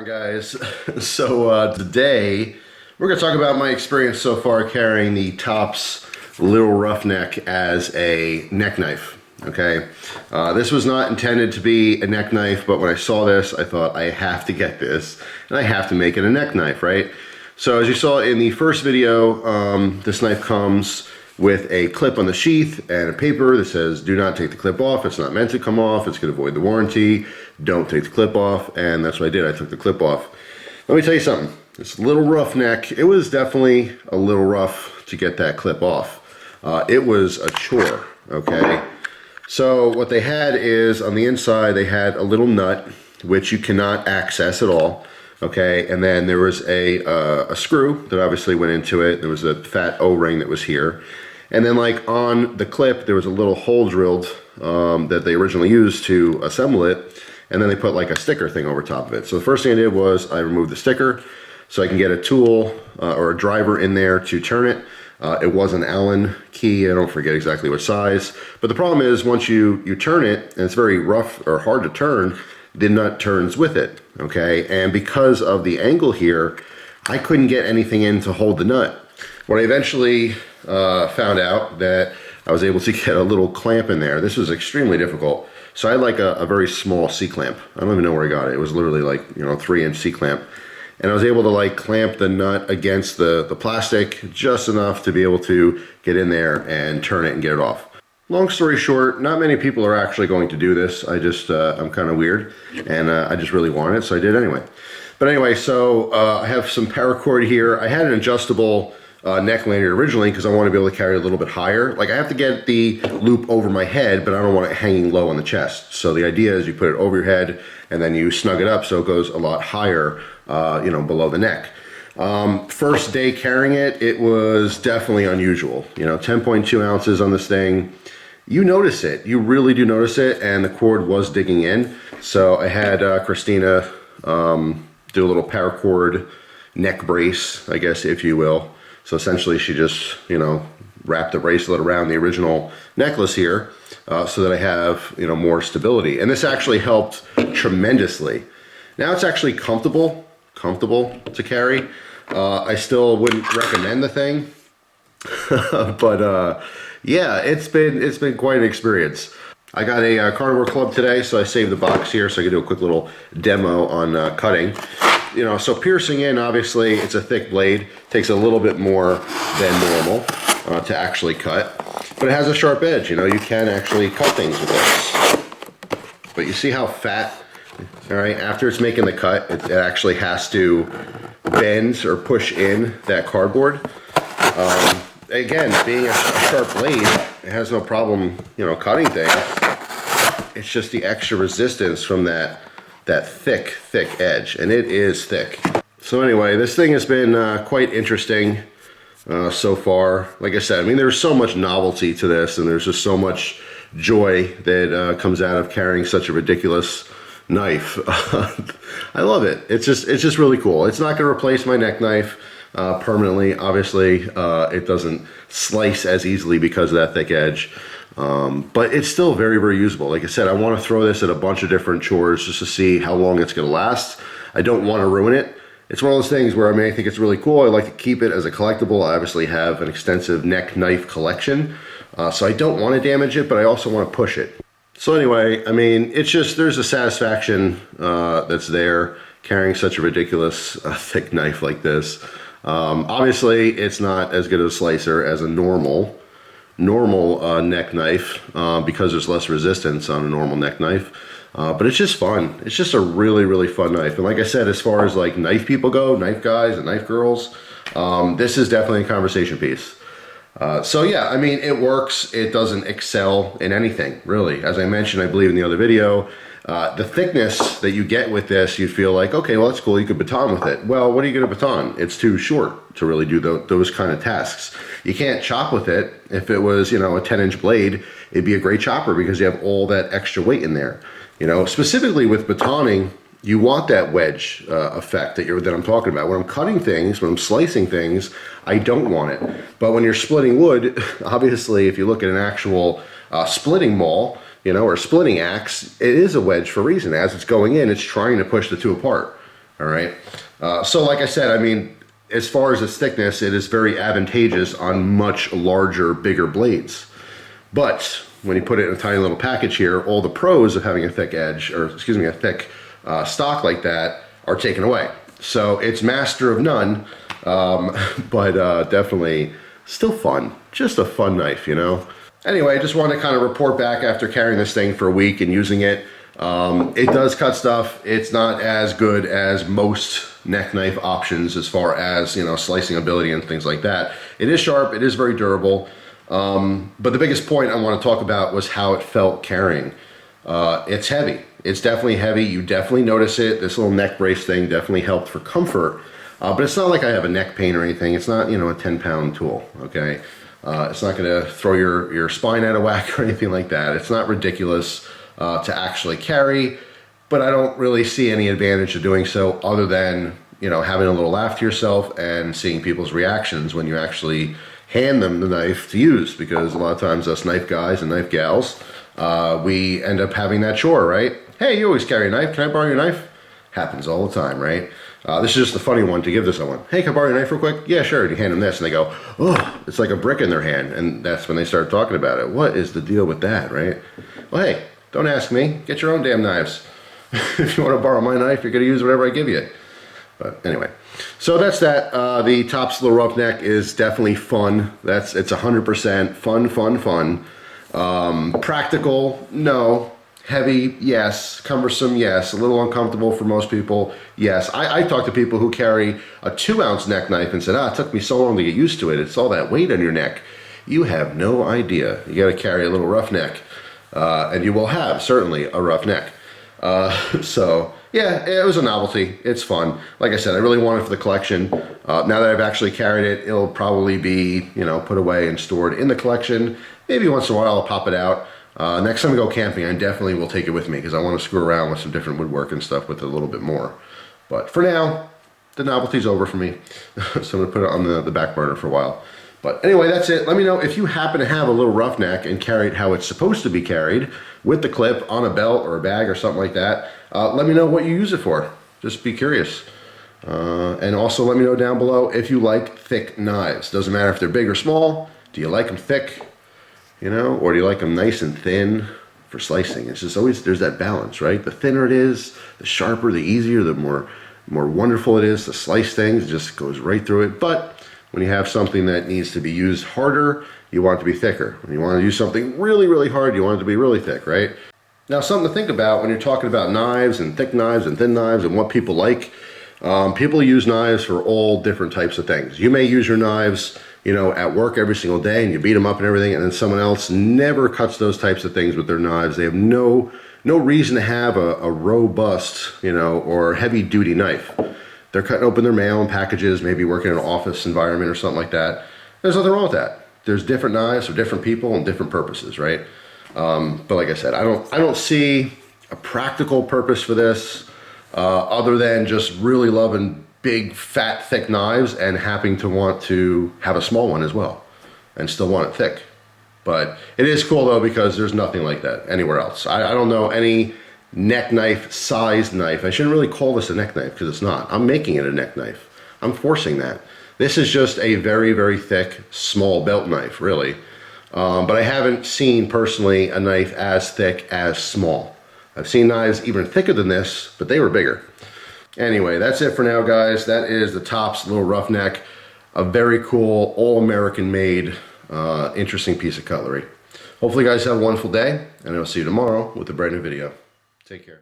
on, guys? So today we're going to talk about my experience so far carrying the Tops Lil Roughneck as a neck knife. Okay, this was not intended to be a neck knife, but when I saw this I thought I have to get this and I have to make it a neck knife, right? So as you saw in the first video, this knife comes with a clip on the sheath and a paper that says do not take the clip off. It's not meant to come off. It's going to void the warranty. Don't take the clip off. And that's what I did. I took the clip off. Let me tell you something. This Lil Roughneck, it was definitely a little rough to get that clip off. It was a chore, okay? So what they had is on the inside they had a little nut which you cannot access at all. Okay, and then there was a screw that obviously went into it. There was a fat O-ring that was here. And then like on the clip, there was a little hole drilled that they originally used to assemble it. And then they put like a sticker thing over top of it. So the first thing I did was I removed the sticker so I can get a tool or a driver in there to turn it. It was an Allen key, I don't forget exactly what size. But the problem is once you turn it, and it's very rough or hard to turn, the nut turns with it, okay? And because of the angle here, I couldn't get anything in to hold the nut. When I eventually found out that I was able to get a little clamp in there, this was extremely difficult. So I had like a very small C-clamp. I don't even know where I got it. It was literally like, 3-inch C-clamp. And I was able to like clamp the nut against the plastic just enough to be able to get in there and turn it and get it off. Long story short, not many people are actually going to do this. I'm kind of weird, and I just really want it, so I did anyway. But anyway, so I have some paracord here. I had an adjustable neck lanyard originally because I want to be able to carry it a little bit higher. Like I have to get the loop over my head, but I don't want it hanging low on the chest. So the idea is you put it over your head, and then you snug it up so it goes a lot higher, below the neck. First day carrying it, it was definitely unusual. 10.2 ounces on this thing. You notice it, you really do notice it, and the cord was digging in. So I had Christina do a little paracord neck brace, I guess, if you will. So essentially she just, wrapped the bracelet around the original necklace here so that I have, more stability. And this actually helped tremendously. Now it's actually comfortable to carry. I still wouldn't recommend the thing, but yeah, it's been quite an experience. I got a carnivore club today, so I saved the box here so I could do a quick little demo on cutting. So piercing in, obviously, it's a thick blade. Takes a little bit more than normal to actually cut, but it has a sharp edge. You can actually cut things with this. But you see how fat, all right, after it's making the cut, it actually has to bend or push in that cardboard. Again, being a sharp blade, it has no problem, cutting things. It's just the extra resistance from that thick edge, and it is thick. So anyway, this thing has been quite interesting so far. Like I said, there's so much novelty to this, and there's just so much joy that comes out of carrying such a ridiculous knife. I love it. It's just really cool. It's not going to replace my neck knife permanently. Obviously, it doesn't slice as easily because of that thick edge, but it's still very, very usable. Like I said, I want to throw this at a bunch of different chores just to see how long it's going to last. I don't want to ruin it. It's one of those things where I think it's really cool. I like to keep it as a collectible. I obviously have an extensive neck knife collection, so I don't want to damage it, but I also want to push it. So anyway, it's just, there's a satisfaction that's there carrying such a ridiculous thick knife like this. Obviously, it's not as good of a slicer as a normal neck knife because there's less resistance on a normal neck knife. But it's just fun. It's just a really, really fun knife. And like I said, as far as like knife people go, knife guys and knife girls, this is definitely a conversation piece. So yeah, it works. It doesn't excel in anything, really. As I mentioned, I believe in the other video, the thickness that you get with this, you feel like, okay, well, that's cool. You could baton with it. Well, what are you going to baton? It's too short to really do those kind of tasks. You can't chop with it. If it was, a 10-inch blade, it'd be a great chopper because you have all that extra weight in there. Specifically with batoning, you want that wedge effect that I'm talking about. When I'm cutting things, when I'm slicing things, I don't want it. But when you're splitting wood, obviously, if you look at an actual splitting maul, or splitting axe, it is a wedge for a reason. As it's going in, it's trying to push the two apart. all right? So like I said, I mean, as far as its thickness, it is very advantageous on much larger, bigger blades. But when you put it in a tiny little package here, all the pros of having a thick edge, or excuse me, a thick stock like that are taken away. So it's master of none, but definitely still fun. Just a fun knife, you know? Anyway, I just wanted to kind of report back after carrying this thing for a week and using it. It does cut stuff. It's not as good as most neck knife options as far as, you know, slicing ability and things like that. It is sharp, it is very durable. But the biggest point I want to talk about was how it felt carrying. It's heavy. It's definitely heavy. You definitely notice it. This little neck brace thing definitely helped for comfort. But it's not like I have a neck pain or anything. It's not, you know, a 10-pound tool, okay? It's not going to throw your spine out of whack or anything like that. It's not ridiculous to actually carry, but I don't really see any advantage of doing so other than, you know, having a little laugh to yourself and seeing people's reactions when you actually hand them the knife to use, because a lot of times us knife guys and knife gals, we end up having that chore, right? Hey, you always carry a knife. Can I borrow your knife? Happens all the time, right? This is just a funny one to give to someone. Hey, can I borrow your knife real quick? Yeah, sure. And you hand them this and they go, oh, it's like a brick in their hand. And that's when they start talking about it. What is the deal with that, right? Well, hey, don't ask me. Get your own damn knives. If you want to borrow my knife, you're going to use whatever I give you. But anyway, so that's that. The Tops Lil Roughneck is definitely fun. It's 100% fun. Practical, no. Heavy, yes. Cumbersome, yes. A little uncomfortable for most people, yes. I talk to people who carry a 2-ounce neck knife and said, it took me so long to get used to it. It's all that weight on your neck. You have no idea. You got to carry a little roughneck, and you will have certainly a rough neck. So yeah, it was a novelty. It's fun. Like I said, I really want it for the collection. Now that I've actually carried it, it'll probably be, you know, put away and stored in the collection. Maybe once in a while I'll pop it out. Next time we go camping, I definitely will take it with me because I want to screw around with some different woodwork and stuff with it a little bit more. But for now, the novelty's over for me. So I'm gonna put it on the back burner for a while. But anyway, that's it. Let me know if you happen to have a little roughneck and carry it how it's supposed to be carried, with the clip on a belt or a bag or something like that. Let me know what you use it for. Just be curious. And also let me know down below if you like thick knives. Doesn't matter if they're big or small. Do you like them thick, you know, or do you like them nice and thin for slicing? It's just always, there's that balance, right? The thinner it is, the sharper, the easier, the more wonderful it is to slice things. It just goes right through it. But when you have something that needs to be used harder, you want it to be thicker. When you want to use something really, really hard, you want it to be really thick, right? Now, something to think about when you're talking about knives and thick knives and thin knives and what people like. People use knives for all different types of things. You may use your knives, you know, at work every single day and you beat them up and everything, and then someone else never cuts those types of things with their knives. They have no reason to have a robust, you know, or heavy-duty knife. They're cutting open their mail and packages, maybe working in an office environment or something like that. There's nothing wrong with that. There's different knives for different people and different purposes, right? But like I said, I don't see a practical purpose for this other than just really loving big, fat, thick knives and having to want to have a small one as well and still want it thick. But it is cool though because there's nothing like that anywhere else. I don't know any neck knife sized knife. I shouldn't really call this a neck knife because it's not. I'm making it a neck knife. I'm forcing that. This is just a very, very thick, small belt knife, really. But I haven't seen personally a knife as thick as small. I've seen knives even thicker than this, but they were bigger. Anyway, that's it for now, guys. That is the Tops Lil Roughneck. A very cool, all-American made, interesting piece of cutlery. Hopefully you guys have a wonderful day, and I'll see you tomorrow with a brand new video. Take care.